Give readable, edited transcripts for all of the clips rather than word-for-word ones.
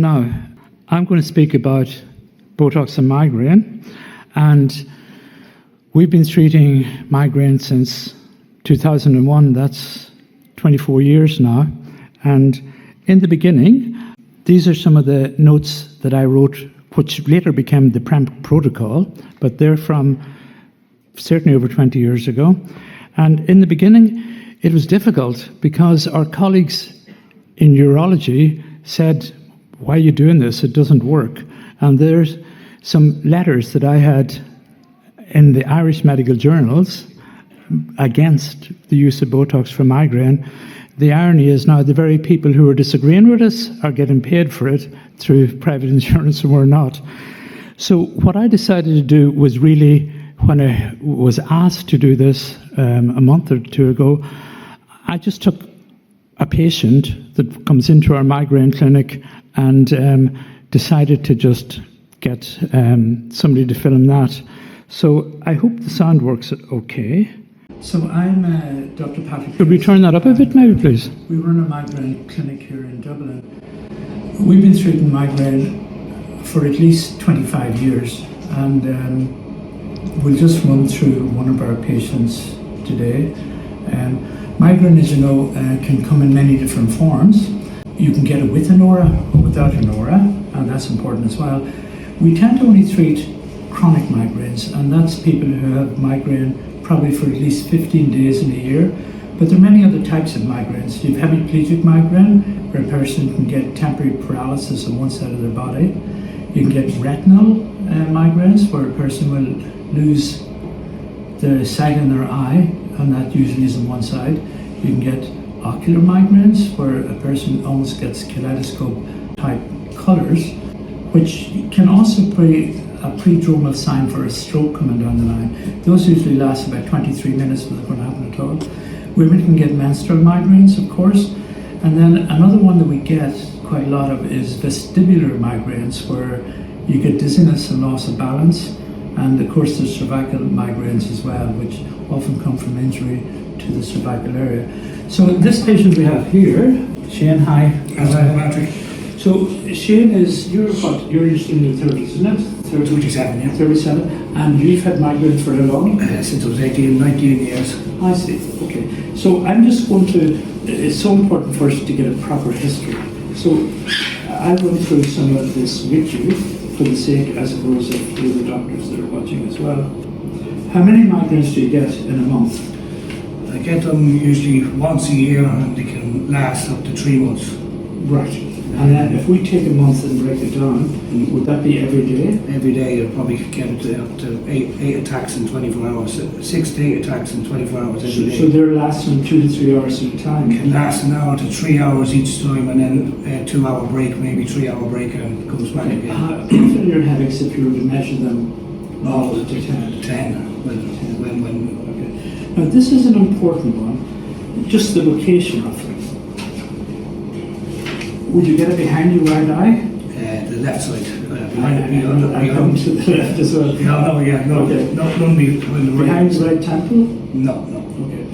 Now, I'm going to speak about Botox and migraine, and we've been treating migraine since 2001. That's 24 years now. And in the beginning, these are some of the notes that I wrote, which later became the protocol, but they're from certainly over 20 years ago. And in the beginning, it was difficult because our colleagues in urology said, "Why are you doing this? It doesn't work." And there's some letters that I had in the Irish medical journals against the use of Botox for migraine. The irony is now the very people who are disagreeing with us are getting paid for it through private insurance and we're not. So what I decided to do was really, when I was asked to do this a month or two ago, I just took a patient that comes into our migraine clinic and decided to just get somebody to film that. So I hope the sound works okay. So I'm Dr. Patrick. Could we turn that up a bit maybe, please? We run a migraine clinic here in Dublin. We've been treating migraine for at least 25 years, and we'll just run through one of our patients today. Migraine, as you know, can come in many different forms. You can get it with an aura or without an aura, and that's important as well. We tend to only treat chronic migraines, and that's people who have migraine probably for at least 15 days in a year. But there are many other types of migraines. You have hemiplegic migraine, where a person can get temporary paralysis on one side of their body. You can get retinal migraines, where a person will lose the sight in their eye, and that usually is on one side. You can get ocular migraines, where a person almost gets kaleidoscope-type colours, which can also be a prodromal sign for a stroke coming down the line. Those usually last about 23 minutes before they're going to happen at all. Women can get menstrual migraines, of course. And then another one that we get quite a lot of is vestibular migraines, where you get dizziness and loss of balance. And of course there's cervical migraines as well, which often come from injury to the cervical area. So this patient we have here, Shane, hi. Hi, Patrick. So Shane, you're just in your 30s, isn't it? 37, yeah. 37. And you've had migraine for how long? Since I was 18, 19 years. I see, okay. So I'm just going to, it's so important for us to get a proper history. So I'll run through some of this with you for the sake, I suppose, of the other doctors that are watching as well. How many migraines do you get in a month? I get them usually once a year, and they can last up to 3 months. Right. And then if we take a month and break it down, would that be every day? Every day you'll probably get up to 8 attacks in 24 hours, 6 to 8 attacks in 24 hours every day. So they're lasting 2 to 3 hours at a time? Can last an hour to 3 hours each time, and then a 2 hour break, maybe 3 hour break, and comes back again. How often are your headaches if you were to measure them? Oh, to 10? 10. When. Okay. Now this is an important one, just the location of it. Would you get it behind your right eye? The left side. I come to the left as well. No, Okay. Not Behind the right temple? No. Okay.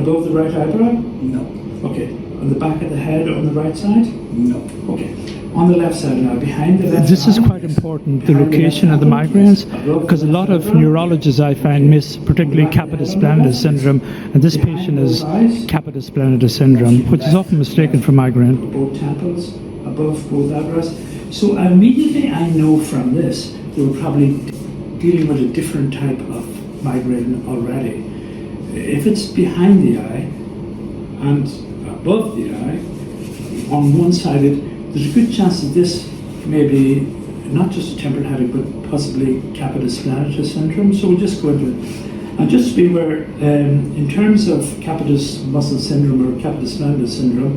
Above the right eyebrow? No. Okay. On the back of the head on the right side? No. Okay. On the left side now, behind the left This is eye, quite important, the location of the migraines, because a lot of neurologists I find miss particularly capitis splenius syndrome, and this patient is capitis splenius syndrome, which is often mistaken for migraine. Both temples, above both eyebrows. So immediately I know from this, they were probably dealing with a different type of migraine already. If it's behind the eye and above the eye, on one side, there's a good chance that this may be not just a temporal headache, but possibly capitis splenius syndrome. So we'll just go into it. And just be aware, in terms of capitis muscle syndrome or capitis splenius syndrome,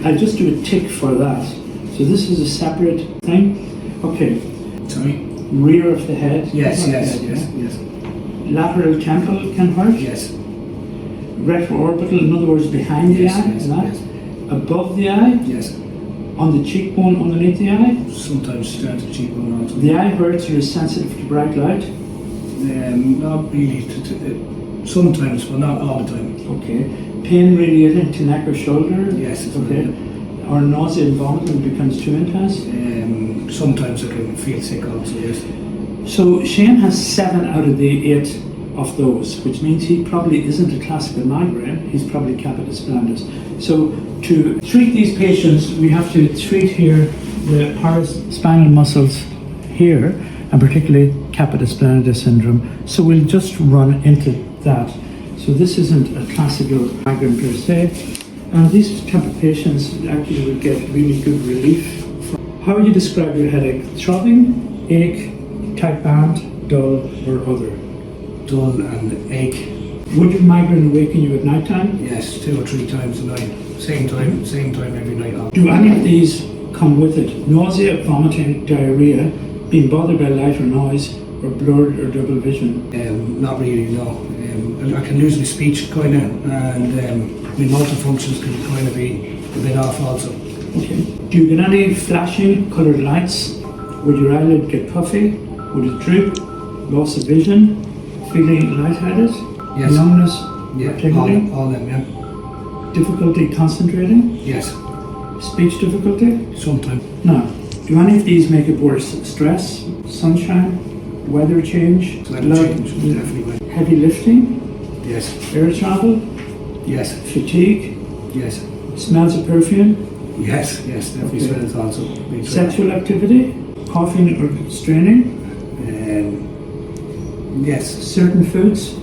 I'll just do a tick for that. So this is a separate thing. Okay. Sorry? Rear of the head. Yes. Lateral temple can hurt. Yes. Retroorbital, in other words, behind the eye. Yes. Above the eye. Yes. On the cheekbone underneath the eye. Sometimes start the cheekbone also. The eye hurts or is sensitive to bright light. Not really. Sometimes, but not all the time. Okay. Pain radiating to neck or shoulder. Yes. Okay. or nausea and vomiting becomes too intense? Sometimes I can feel sick also, yes. So Shane has 7 out of the 8 of those, which means he probably isn't a classical migraine, he's probably capitis splendis. So to treat these patients, we have to treat here the paraspinal muscles here, and particularly capitis splendidus syndrome. So we'll just run into that. So this isn't a classical migraine per se. And these type of patients actually will get really good relief. How would you describe your headache? Throbbing, ache, tight band, dull, or other? Dull and ache. Would your migraine awaken you at night time? Yes, 2 or 3 times a night. Same time every night. Do any of these come with it? Nausea, vomiting, diarrhea, being bothered by light or noise, or blurred or double vision? Not really, no. I can lose my speech kind of, and my motor functions can kind of be a bit off also. Okay. Do you get any flashing, coloured lights? Would your eyelid get puffy? Would it droop? Loss of vision? Feeling lightheaded? Yes. Numbness? Yeah, tingling? all them, yeah. Difficulty concentrating? Yes. Speech difficulty? Sometimes. No. Do any of these make it worse? Stress? Sunshine? Weather change? Weather change, definitely. Heavy lifting? Yes. Air travel? Yes. Fatigue? Yes. Smells of perfume? Yes, definitely smells also. Sexual activity? Coughing or straining? Yes. Certain foods?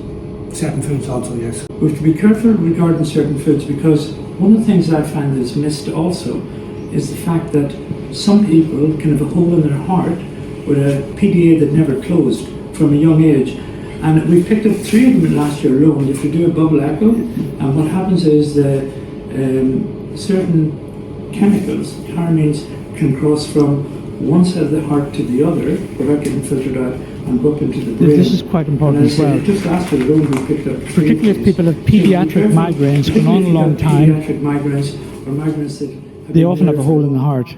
Certain foods also, yes. We have to be careful regarding certain foods, because one of the things I find that is missed also is the fact that some people can have a hole in their heart with a PDA that never closed from a young age. And we picked up 3 of them last year alone. If you do a bubble echo, and what happens is that certain chemicals, caramines, can cross from one side of the heart to the other without getting filtered out and go up into the brain. This is quite important as well. Just last year alone we picked up 3. Particularly if people have pediatric migraines going on a long time. Pediatric migraines or migraines that They often have a hole in the heart,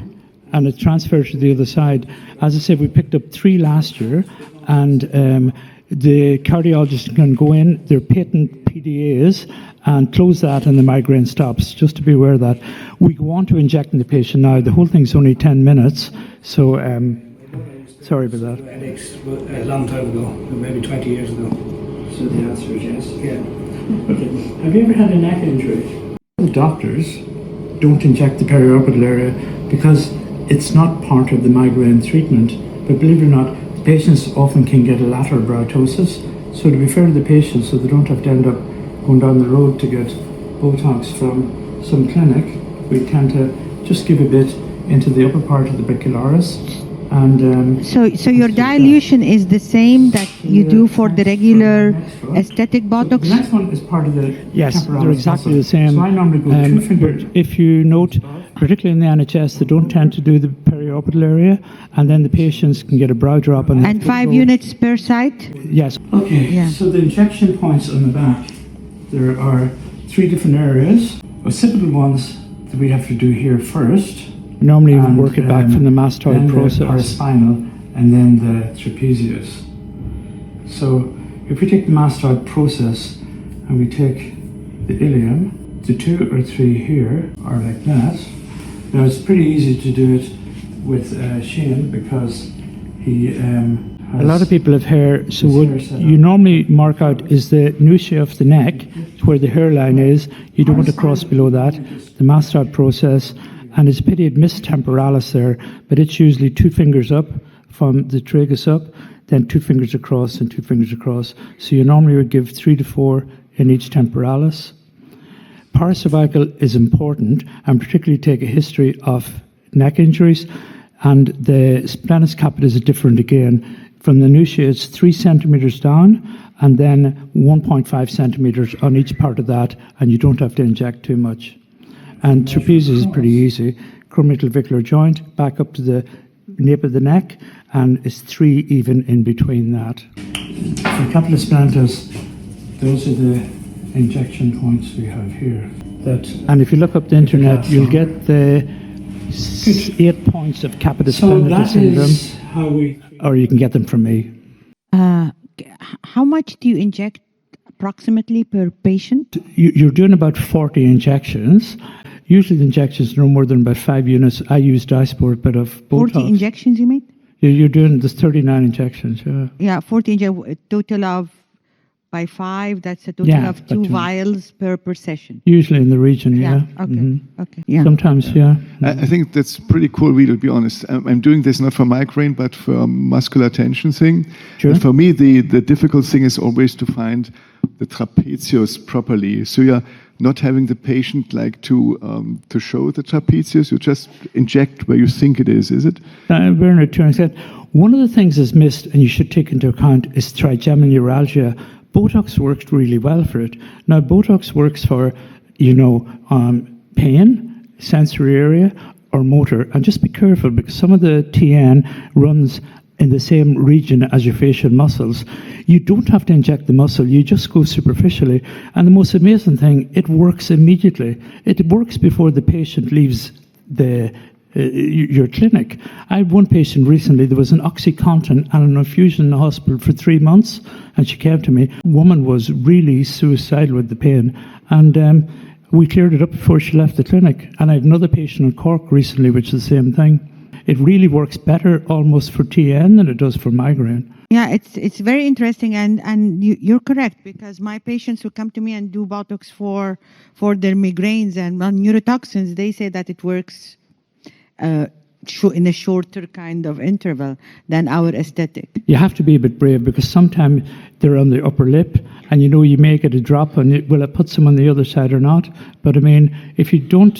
and it transfers to the other side. As I said, we picked up 3 last year, and the cardiologist can go in, their patent PDAs, and close that, and the migraine stops. Just to be aware of that. We go on to injecting the patient now. The whole thing's only 10 minutes, so sorry about that. Headaches a long time ago, maybe 20 years ago. So the answer is yes. Yeah. Okay. Have you ever had a neck injury? Doctors don't inject the periorbital area because it's not part of the migraine treatment. But believe it or not, the patients often can get a lateral parotosis. So to be fair to the patients, so they don't have to end up going down the road to get Botox from some clinic, we tend to just give a bit into the upper part of the bacularis. And so your dilution is the same that you do for the regular aesthetic Botox? The next one is part of the Yes, temporalis they're exactly muscle. the same. So I normally go 2 fingers. If you note, particularly in the NHS, they don't tend to do the periorbital area, and then the patients can get a brow drop. And 5 units per site? Yes. Okay, Yeah. so the injection points on the back, there are 3 different areas. Occipital ones that we have to do here first. Normally, we and, work it back from the mastoid then process. the paraspinal, and then the trapezius. So if we take the mastoid process and we take the ilium, the 2 or 3 here are like that. Now it's pretty easy to do it with Shane because he has a lot of people have hair, so his what hair set you up. normally mark out is the nausea of the neck, where the hairline is. You don't want to cross below that. The mastoid process, and it's a pity it missed temporalis there, but it's usually 2 fingers up from the tragus up, then 2 fingers across and 2 fingers across. So you normally would give 3 to 4 in each temporalis. Paracervical is important, and particularly take a history of neck injuries. And the splenius capitis is different again. From the nausea, it's 3 centimeters down, and then 1.5 centimeters on each part of that, and you don't have to inject too much. And trapezius is pretty easy. Acromioclavicular joint, back up to the nape of the neck, and it's 3 even in between that. For capitis splenitus, those are the injection points we have here. And if you look up the internet, you'll get the 8 points of capitis So splenitus that syndrome, is how we. or you can get them from me. How much do you inject approximately per patient? You're doing about 40 injections. Usually the injections are no more than about 5 units. I use Dysport, but of Botox. 40 injections you made? You're doing this 39 injections, yeah. Yeah, 40 total of, by 5, that's a total Yeah, of 2 but, vials per session. Usually in the region, yeah. Okay, okay. Yeah. Sometimes, yeah. I think that's pretty cool, really, to be honest. I'm doing this not for migraine, but for muscular tension thing. Sure. And for me, the difficult thing is always to find the trapezius properly. So you're not having the patient like to show the trapezius. You just inject where you think it is it? Bernard Turing said, one of the things that's missed, and you should take into account, is trigeminal neuralgia. Botox worked really well for it. Now, Botox works for, pain, sensory area, or motor. And just be careful, because some of the TN runs in the same region as your facial muscles. You don't have to inject the muscle, you just go superficially. And the most amazing thing, it works immediately. It works before the patient leaves your clinic. I had one patient recently, there was an OxyContin and an infusion in the hospital for 3 months, and she came to me. The woman was really suicidal with the pain, and we cleared it up before she left the clinic. And I had another patient in Cork recently, which is the same thing. It really works better almost for TN than it does for migraine. Yeah, it's very interesting, and you're correct, because my patients who come to me and do Botox for their migraines and on neurotoxins, they say that it works in a shorter kind of interval than our aesthetic. You have to be a bit brave, because sometimes they're on the upper lip and you may get a drop and will it put them on the other side or not. But I mean, if you don't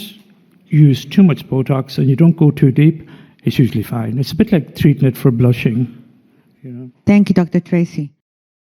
use too much Botox and you don't go too deep, it's usually fine. It's a bit like treating it for blushing. Thank you, Dr. Treacy.